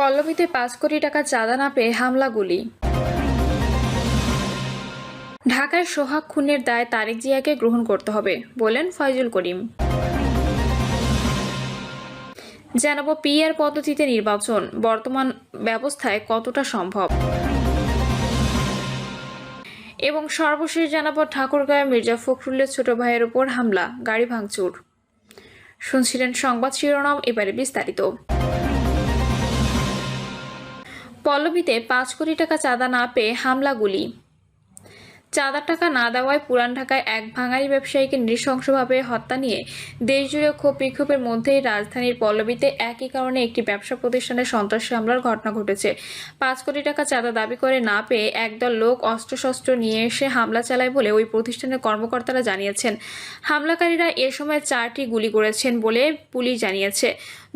পল্লবীতে ৫ কোটি টাকা চাঁদা না পেয়ে হামলা গুলি। ঢাকায় সোহাগ খুনের দায় তারেক জিয়াকে গ্রহণ করতে হবে বলেন ফয়জুল করিম। জানাবো পিআর পদ্ধতিতে নির্বাচন বর্তমান ব্যবস্থায় কতটা সম্ভব, এবং সর্বশেষ জানাবো ঠাকুরগাঁয়ে মির্জা ফখরুলের ছোট ভাইয়ের উপর হামলা, গাড়ি ভাঙচুর। শুনছিলেন সংবাদ শিরোনাম, এবারে বিস্তারিত। পল্লবীতে ৫ কোটি টাকা চাঁদা না পেয়ে হামলা গুলি। চাঁদার টাকা না দেওয়ায় পুরান ঢাকায় এক ভাঙারি ব্যবসায়ীকে নৃশংসভাবে হত্যা নিয়ে দেশজুড়ে ক্ষোভ বিক্ষোভের মধ্যেই রাজধানীর পল্লবীতে একই কারণে একটি ব্যবসা প্রতিষ্ঠানে সন্ত্রাসী হামলার ঘটনা ঘটেছে। ৫ কোটি টাকা চাঁদা দাবি করে না পেয়ে একদল লোক অস্ত্রশস্ত্র নিয়ে এসে হামলা চালায় বলে ওই প্রতিষ্ঠানের কর্মকর্তারা জানিয়েছেন। হামলাকারীরা এ সময় 4টি গুলি করেছেন বলে পুলিশ জানিয়েছে।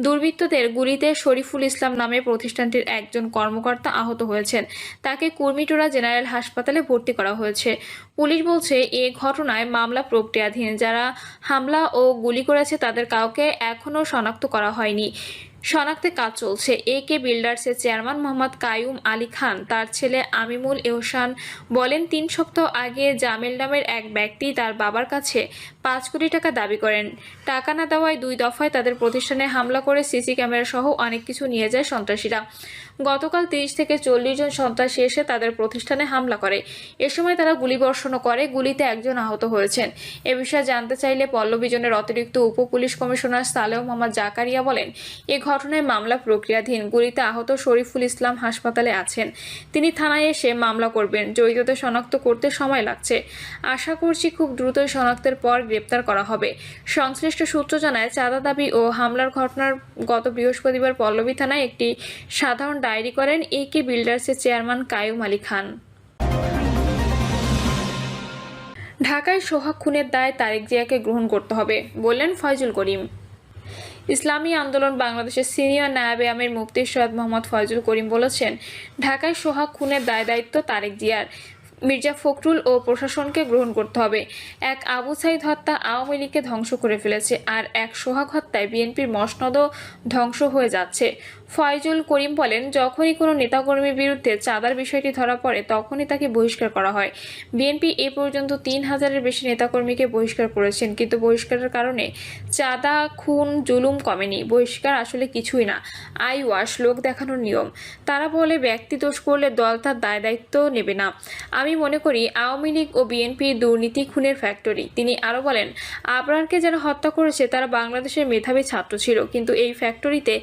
দুর্বৃত্তদের গুলিতে শরীফুল ইসলাম নামে প্রতিষ্ঠানটির একজন কর্মকর্তা আহত হয়েছেন। তাকে কুর্মিটোলা জেনারেল হাসপাতালে ভর্তি করা হয়েছে। পুলিশ বলছে এ ঘটনায় মামলা প্রক্রিয়াধীন। যারা হামলা ও গুলি করেছে তাদের কাউকে এখনও শনাক্ত করা হয়নি। শনাক্তে কাজ চলছে। একে বিল্ডার্সের চেয়ারম্যান মোহাম্মদ কাইয়ুম আলী খান তার ছেলে আমিমুল এহসান বলেন, 3 সপ্তাহ আগে জামিল নামের এক ব্যক্তি তার বাবার কাছে ৫ কোটি টাকা দাবি করেন। টাকা না দেওয়ায় 2 দফায় তাদের প্রতিষ্ঠানে হামলা করে সিসি ক্যামেরা সহ অনেক কিছু নিয়ে যায় সন্ত্রাসীরা। গতকাল 30 থেকে 40 জন সন্ত্রাসী এসে তাদের প্রতিষ্ঠানে হামলা করে। এ সময় তারা গুলিবর্ষণও করে। গুলিতে একজন আহত হয়েছেন। এ বিষয়ে জানতে চাইলে পল্লবী জোনের অতিরিক্ত উপ পুলিশ কমিশনার সালেহ মোহাম্মদ জাকারিয়া বলেন, এ ঘটনায় মামলা প্রক্রিয়াধীন। গুলিতে আহত শরীফুল ইসলাম হাসপাতালে আছেন। তিনি থানায় এসে মামলা করবেন। জড়িতদের শনাক্ত করতে সময় লাগছে। আশা করছি খুব দ্রুতই শনাক্তের পর গ্রেপ্তার করা হবে। সংশ্লিষ্ট সূত্র জানায়, চাঁদা দাবি ও হামলার ঘটনার গত বৃহস্পতিবার পল্লবী থানায় একটি সাধারণ ডায়েরি করেন একে বিল্ডার্সের চেয়ারম্যান কাইয়ুম আলী খান। ঢাকায় সোহাগ খুনের দায় তারেক জিয়াকে গ্রহণ করতে হবে বললেন ফয়জুল করিম। ইসলামী আন্দোলন বাংলাদেশের সিনিয়র নায়েবে আমির মুফতি সৈয়দ মোহাম্মদ ফয়জুল করিম বলেছেন, ঢাকায় সোহাগ খুনের দায়-দায়িত্ব তারেক জিয়ার। মির্জা ফখরুল ও প্রশাসনকে গ্রহণ করতে হবে। এক আবু সাইদ হত্যা আওয়ামী লীগকে ধ্বংস করে ফেলেছে, আর এক সোহাগ হত্যায় বিএনপির মসনদও ধ্বংস হয়ে যাচ্ছে। ফয়জুল করিম বলেন, যখনই কোনো নেতাকর্মীর বিরুদ্ধে চাঁদার বিষয়টি ধরা পড়ে তখনই তাকে বহিষ্কার করা হয়। বিএনপি এ পর্যন্ত 3000-এর বেশি নেতাকর্মীকে বহিষ্কার করেছেন, কিন্তু বহিষ্কারের কারণে চাঁদা, খুন, জুলুম কমেনি। বহিষ্কার আসলে কিছুই না, আই ওয়াশ, লোক দেখানোর নিয়ম। তারা বলে ব্যক্তি দোষ করলে দল তার দায়-দায়িত্ব নেবে না। আমি মনে করি আওয়ামী লীগ ও বিএনপি দুর্নীতি খুনের ফ্যাক্টরি। তিনি আরও বলেন, আবরারকে যারা হত্যা করেছে তারা বাংলাদেশের মেধাবী ছাত্র ছিল, কিন্তু এই ফ্যাক্টরিতে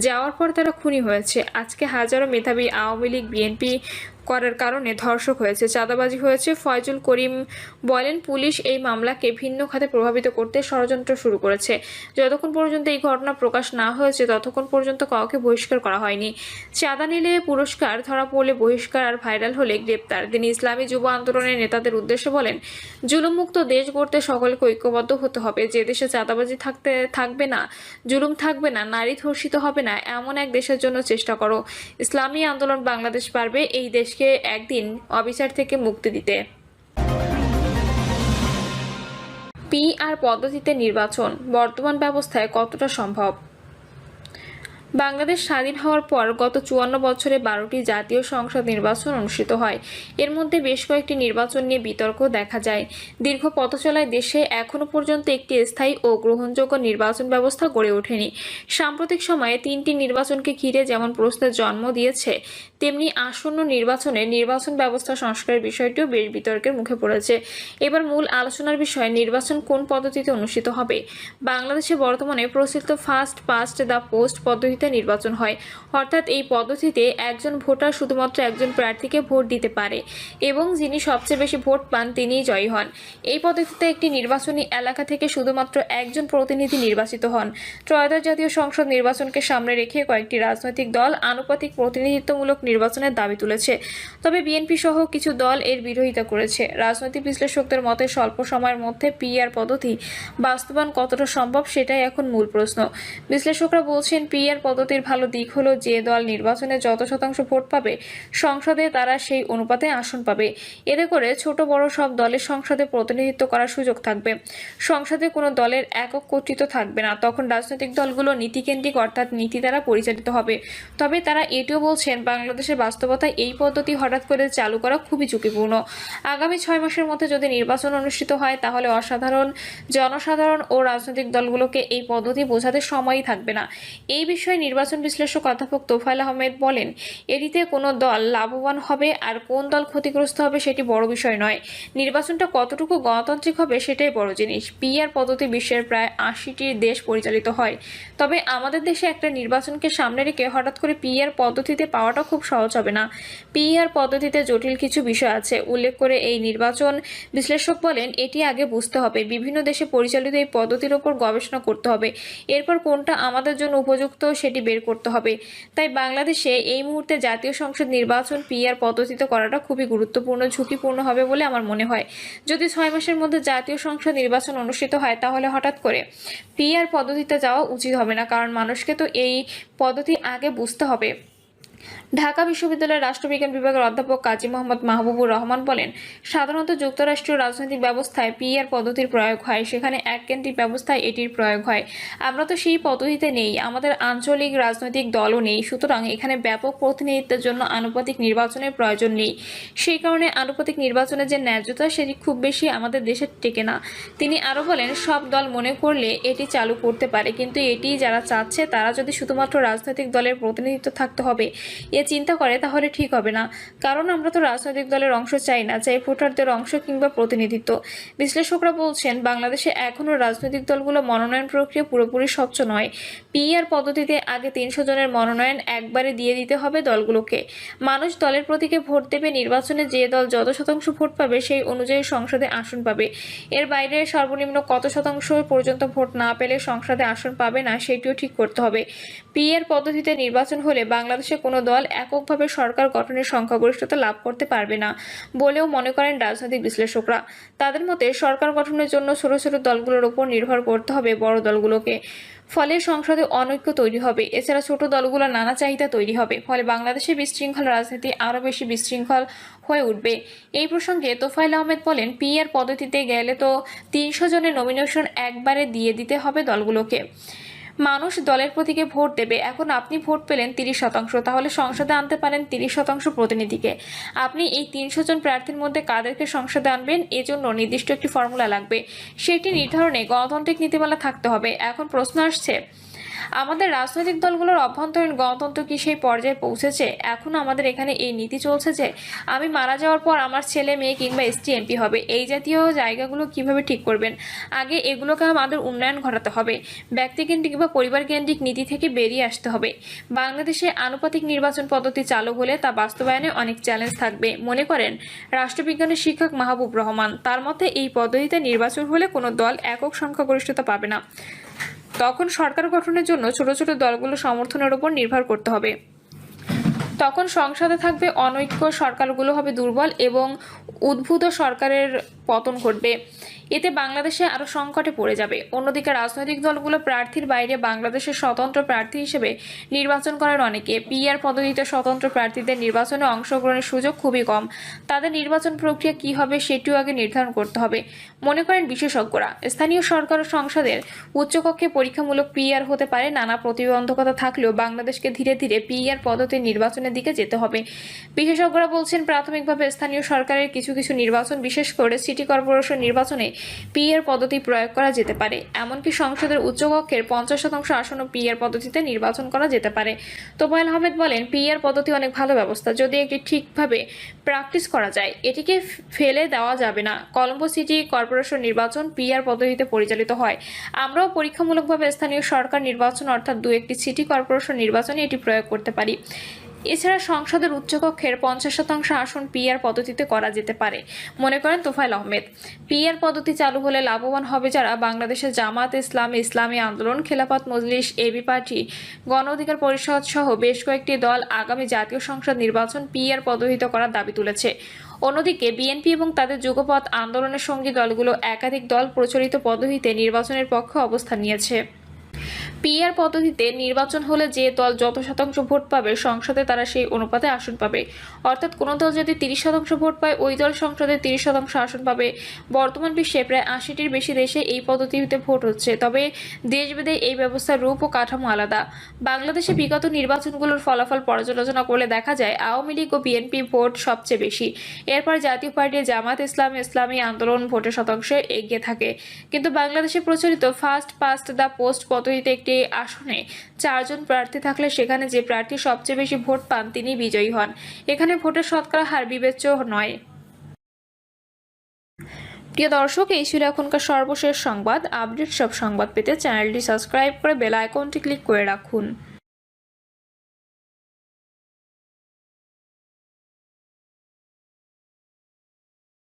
যাওয়ার পর তারা খুনি হয়েছে। আজকে হাজারো মেধাবী আওয়ামী লীগ বিএনপি করার কারণে ধর্ষক হয়েছে, চাঁদাবাজি হয়েছে। ফয়জুল করিম বলেন, পুলিশ এই মামলাকে ভিন্ন খাতে প্রভাবিত করতে ষড়যন্ত্র শুরু করেছে। যতক্ষণ পর্যন্ত এই ঘটনা প্রকাশ না হয়েছে ততক্ষণ পর্যন্ত কাউকে বহিষ্কার করা হয়নি। চাঁদা নিলে পুরস্কার, ধরা পড়লে বহিষ্কার, আর ভাইরাল হলে গ্রেপ্তার। তিনি ইসলামী যুব আন্দোলনের নেতাদের উদ্দেশ্যে বলেন, জুলুমমুক্ত দেশ গড়তে সকলকে ঐক্যবদ্ধ হতে হবে। যে দেশে চাঁদাবাজি থাকবে না, জুলুম থাকবে না, নারী ধর্ষিত হবে না, এমন এক দেশের জন্য চেষ্টা করো। ইসলামী আন্দোলন বাংলাদেশ পারবে এই দেশকে একদিন অবিচার থেকে মুক্তি দিতে। পিআর পদ্ধতিতে নির্বাচন বর্তমান ব্যবস্থায় কতটা সম্ভব। বাংলাদেশ স্বাধীন হওয়ার পর গত 54 বছরে 12টি জাতীয় সংসদ নির্বাচন অনুষ্ঠিত হয়। এর মধ্যে বেশ কয়েকটি নির্বাচন নিয়ে বিতর্ক দেখা যায়। দীর্ঘ পথ চলায় দেশে এখনও পর্যন্ত একটি স্থায়ী ও গ্রহণযোগ্য নির্বাচন ব্যবস্থা গড়ে ওঠেনি। সাম্প্রতিক সময়ে 3টি নির্বাচনকে ঘিরে যেমন প্রশ্নের জন্ম দিয়েছে, তেমনি আসন্ন নির্বাচনে নির্বাচন ব্যবস্থা সংস্কারের বিষয়টিও বেশ বিতর্কের মুখে পড়েছে। এবার মূল আলোচনার বিষয়, নির্বাচন কোন পদ্ধতিতে অনুষ্ঠিত হবে। বাংলাদেশে বর্তমানে প্রচলিত ফার্স্ট পাস্ট দ্য পোস্ট পদ্ধতি নির্বাচন হয়, অর্থাৎ এই পদ্ধতিতে একজন ভোটার শুধুমাত্র একজন প্রার্থীকে ভোট দিতে পারে এবং যিনি সবচেয়ে বেশি ভোট পান তিনিই জয়ী হন। এই পদ্ধতিতে একটি নির্বাচনী এলাকা থেকে শুধুমাত্র একজন প্রতিনিধি নির্বাচিত হন। ত্রয়োদশ জাতীয় সংসদ নির্বাচনকে সামনে রেখে কয়েকটি রাজনৈতিক দল আনুপাতিক প্রতিনিধিত্বমূলক নির্বাচনের দাবি তুলেছে, তবে বিএনপি সহ কিছু দল এর বিরোধিতা করেছে। রাজনৈতিক বিশ্লেষকদের মতে স্বল্প সময়ের মধ্যে পিআর পদ্ধতি বাস্তবায়ন কতটা সম্ভব সেটাই এখন মূল প্রশ্ন। বিশ্লেষকরা বলছেন, পিআর পদ্ধতির ভালো দিক হলো যে দল নির্বাচনে যত শতাংশ ভোট পাবে সংসদে তারা সেই অনুপাতে আসন পাবে। এতে করে ছোট বড় সব দলের সংসদে প্রতিনিধিত্ব করার সুযোগ থাকবে। সংসদে কোনো দলের একক কর্তৃত্ব থাকবে না। তখন রাজনৈতিক দলগুলো নীতিকেন্দ্রিক অর্থাৎ নীতি দ্বারা পরিচালিত হবে। তবে তারা এটিও বলছেন, বাংলাদেশের বাস্তবতায় এই পদ্ধতি হঠাৎ করে চালু করা খুবই ঝুঁকিপূর্ণ। আগামী 6 মাসের মধ্যে যদি নির্বাচন অনুষ্ঠিত হয় তাহলে জনসাধারণ ও রাজনৈতিক দলগুলোকে এই পদ্ধতি বোঝাতে সময়ই থাকবে না। এই বিষয়ে নির্বাচন বিশ্লেষক অধ্যাপক তোফায়েল আহমেদ বলেন, এটিতে কোনো দল লাভবান হবে আর কোন দল ক্ষতিগ্রস্ত হবে সেটি বড় বিষয় নয়। নির্বাচনটা কতটুকু গণতান্ত্রিক হবে সেটাই বড় জিনিস। পিআর পদ্ধতি বিশ্বের প্রায় 80টি দেশ পরিচালিত হয়। তবে আমাদের দেশে একটা নির্বাচনকে সামনে রেখে হঠাৎ করে পিআর পদ্ধতিতে পাওয়াটা খুব সহজ হবে না। পিআর পদ্ধতিতে জটিল কিছু বিষয় আছে উল্লেখ করে এই নির্বাচন বিশ্লেষক বলেন, এটি আগে বুঝতে হবে। বিভিন্ন দেশে পরিচালিত এই পদ্ধতির ওপর গবেষণা করতে হবে। এরপর কোনটা আমাদের জন্য উপযুক্ত সেটি বের করতে হবে। তাই বাংলাদেশে এই মুহূর্তে জাতীয় সংসদ নির্বাচন পিআর পদ্ধতিতে করাটা খুবই গুরুত্বপূর্ণ, ঝুঁকিপূর্ণ হবে বলে আমার মনে হয়। যদি 6 মাসের মধ্যে জাতীয় সংসদ নির্বাচন অনুষ্ঠিত হয় তাহলে হঠাৎ করে পিআর পদ্ধতিতে যাওয়া উচিত হবে না, কারণ মানুষকে তো এই পদ্ধতি আগে বুঝতে হবে। ঢাকা বিশ্ববিদ্যালয়ের রাষ্ট্রবিজ্ঞান বিভাগের অধ্যাপক কাজী মোহাম্মদ মাহবুবুর রহমান বলেন, সাধারণত যুক্তরাষ্ট্রীয় রাজনৈতিক ব্যবস্থায় পিআর পদ্ধতির প্রয়োগ হয়, সেখানে এককেন্দ্রিক ব্যবস্থায় এটির প্রয়োগ হয়। আমরা তো সেই পদ্ধতিতে নেই, আমাদের আঞ্চলিক রাজনৈতিক দলও নেই, সুতরাং এখানে ব্যাপক প্রতিনিধিত্বের জন্য আনুপাতিক নির্বাচনের প্রয়োজন নেই। সেই কারণে আনুপাতিক নির্বাচনের যে ন্যায্যতা সেটি খুব বেশি আমাদের দেশে টেকে না। তিনি আরও বলেন, সব দল মনে করলে এটি চালু করতে পারে, কিন্তু এটি যারা চাচ্ছে তারা যদি শুধুমাত্র রাজনৈতিক দলের প্রতিনিধিত্ব থাকতে হবে চিন্তা করে তাহলে ঠিক হবে না, কারণ আমরা তো রাজনৈতিক দলের অংশ চাই না, চাই ভোটারদের অংশ কিংবা প্রতিনিধিত্ব। বিশ্লেষকরা বলছেন, বাংলাদেশে এখনও রাজনৈতিক দলগুলো মনোনয়ন প্রক্রিয়া পুরোপুরি স্বচ্ছ নয়। পিআর পদ্ধতিতে আগে 300 জনের মনোনয়ন একবারে দিয়ে দিতে হবে দলগুলোকে। মানুষ দলের প্রতীকে ভোট দেবে, নির্বাচনে যে দল যত শতাংশ ভোট পাবে সেই অনুযায়ী সংসদে আসন পাবে। এর বাইরে সর্বনিম্ন কত শতাংশ পর্যন্ত ভোট না পেলে সংসদে আসন পাবে না সেটিও ঠিক করতে হবে। পিআর পদ্ধতিতে নির্বাচন হলে বাংলাদেশে কোনো দল এককভাবে সরকার গঠনের সংখ্যাগরিষ্ঠতা লাভ করতে পারবে না বলেও মনে করেন রাজনৈতিক বিশ্লেষকরা। তাদের মতে সরকার গঠনের জন্য ছোট ছোট দলগুলোর উপর নির্ভর করতে হবে বড় দলগুলোকে। ফলে সংসদে অনৈক্য তৈরি হবে। এছাড়া ছোট দলগুলোর নানা চাহিদা তৈরি হবে। ফলে বাংলাদেশে বিশৃঙ্খল রাজনীতি আরও বেশি বিশৃঙ্খল হয়ে উঠবে। এই প্রসঙ্গে তোফায়েল আহমেদ বলেন, পিআর পদ্ধতিতে গেলে তো 300 জনের নমিনেশন একবারে দিয়ে দিতে হবে দলগুলোকে। মানুষ দলের প্রতীকে ভোট দেবে। এখন আপনি ভোট পেলেন 30%, তাহলে সংসদে আনতে পারেন 30% প্রতিনিধিকে। আপনি এই 300 জন প্রার্থীর মধ্যে কাদেরকে সংসদে আনবেন এজন্য নির্দিষ্ট একটি ফর্মুলা লাগবে। সেটি নির্ধারণে গণতান্ত্রিক নীতিমালা থাকতে হবে। এখন প্রশ্ন আসছে, আমাদের রাজনৈতিক দলগুলোর অভ্যন্তরীণ গণতন্ত্র কি সেই পর্যায়ে পৌঁছেছে? এখন আমাদের এখানে এই নীতি চলছে যে আমি মারা যাওয়ার পর আমার ছেলে মেয়ে কিংবা এসটি এমপি হবে। এই জাতীয় জায়গাগুলো কিভাবে ঠিক করবেন? আগে এগুলোকে আমাদের উন্নয়ন ঘটাতে হবে। ব্যক্তিকেন্দ্রিক বা পরিবার কেন্দ্রিক নীতি থেকে বেরিয়ে আসতে হবে। বাংলাদেশে আনুপাতিক নির্বাচন পদ্ধতি চালু হলে তা বাস্তবায়নে অনেক চ্যালেঞ্জ থাকবে মনে করেন রাষ্ট্রবিজ্ঞানের শিক্ষক মাহবুব রহমান। তার মতে এই পদ্ধতিতে নির্বাচন হলে কোনো দল একক সংখ্যাগরিষ্ঠতা পাবে না। তখন সরকার গঠনের জন্য ছোট ছোট দলগুলো সমর্থনের উপর নির্ভর করতে হবে। তখন সংসদে থাকবে অনৈক্য, সরকারগুলো হবে দুর্বল এবং উদ্ভূত সরকারের পতন ঘটবে। এতে বাংলাদেশে আরও সংকটে পড়ে যাবে। অন্যদিকে রাজনৈতিক দলগুলো প্রার্থীর বাইরে বাংলাদেশের স্বতন্ত্র প্রার্থী হিসেবে নির্বাচন করেন অনেকে। পিআর পদ্ধতিতে স্বতন্ত্র প্রার্থীদের নির্বাচনে অংশগ্রহণের সুযোগ খুবই কম। তাদের নির্বাচন প্রক্রিয়া কী হবে সেটিও আগে নির্ধারণ করতে হবে মনে করেন বিশেষজ্ঞরা। স্থানীয় সরকার ও সংসদের উচ্চকক্ষে পরীক্ষামূলক পিআর হতে পারে। নানা প্রতিবন্ধকতা থাকলেও বাংলাদেশকে ধীরে ধীরে পিআর পদ্ধতির নির্বাচনের দিকে যেতে হবে। বিশেষজ্ঞরা বলছেন, প্রাথমিকভাবে স্থানীয় সরকারের কিছু কিছু নির্বাচন, বিশেষ করে সিটি কর্পোরেশন নির্বাচনে পিআর পদ্ধতি প্রয়োগ করা যেতে পারে। এমনকি সংসদের উচ্চকক্ষের 50% আসনও পিআর পদ্ধতিতে নির্বাচন করা যেতে পারে। তোফায়েল আহমেদ বলেন, পিআর পদ্ধতি অনেক ভালো ব্যবস্থা যদি এটি ঠিকভাবে প্র্যাকটিস করা যায়। এটিকে ফেলে দেওয়া যাবে না। কলম্বো সিটি কর্পোরেশন নির্বাচন পিআর পদ্ধতিতে পরিচালিত হয়। আমরাও পরীক্ষামূলকভাবে স্থানীয় সরকার নির্বাচন অর্থাৎ 2-1টি সিটি কর্পোরেশন নির্বাচনে এটি প্রয়োগ করতে পারি। এছাড়া সংসদের উচ্চকক্ষের 50% আসন পিআর পদ্ধতিতে করা যেতে পারে মনে করেন তোফায়েল আহমেদ। পিআর পদ্ধতি চালু হলে লাভবান হবে যারা বাংলাদেশের জামাত ইসলামী, ইসলামী আন্দোলন, খেলাফত মজলিস, এবি পার্টি, গণ অধিকার পরিষদ সহ বেশ কয়েকটি দল আগামী জাতীয় সংসদ নির্বাচন পিআর পদ্ধতিতে করার দাবি তুলেছে। অন্যদিকে বিএনপি এবং তাদের যুগপৎ আন্দোলনের সঙ্গী দলগুলো একাধিক দল প্রচলিত পদ্ধতিতে নির্বাচনের পক্ষে অবস্থান নিয়েছে। পিআর পদ্ধতিতে নির্বাচন হলে যে দল যত শতাংশ ভোট পাবে সংসদে তারা সেই অনুপাতে আসন পাবে। অর্থাৎ কোনো দল যদি 30% ভোট পায় ওই দল সংসদে 30% আসন পাবে। বর্তমান বিশ্বে প্রায় 80টির বেশি দেশে এই পদ্ধতিতে ভোট হচ্ছে, তবে দেশভেদে এই ব্যবস্থার রূপ ও কাঠামো আলাদা। বাংলাদেশে বিগত নির্বাচনগুলোর ফলাফল পর্যালোচনা করলে দেখা যায় আওয়ামী লীগ ও বিএনপি ভোট সবচেয়ে বেশি, এরপর জাতীয় পার্টি, জামাত ইসলাম, ইসলামী আন্দোলন ভোটের শতাংশে এগিয়ে থাকে। কিন্তু বাংলাদেশে প্রচলিত ফার্স্ট পাস্ট দ্য পোস্ট পদ্ধতিতে একটি আসনে 4 জন প্রার্থী থাকলে সেখানে যে প্রার্থী সবচেয়ে বেশি ভোট পান তিনি বিজয়ী হন। এখানে ভোটের শতকরা হার বিবেচ্য নয়। প্রিয় দর্শক, এই ছিল এখনকার সর্বশেষ সংবাদ। আপডেট সব সংবাদ পেতে চ্যানেলটি সাবস্ক্রাইব করে বেল আইকনটি ক্লিক করে রাখুন।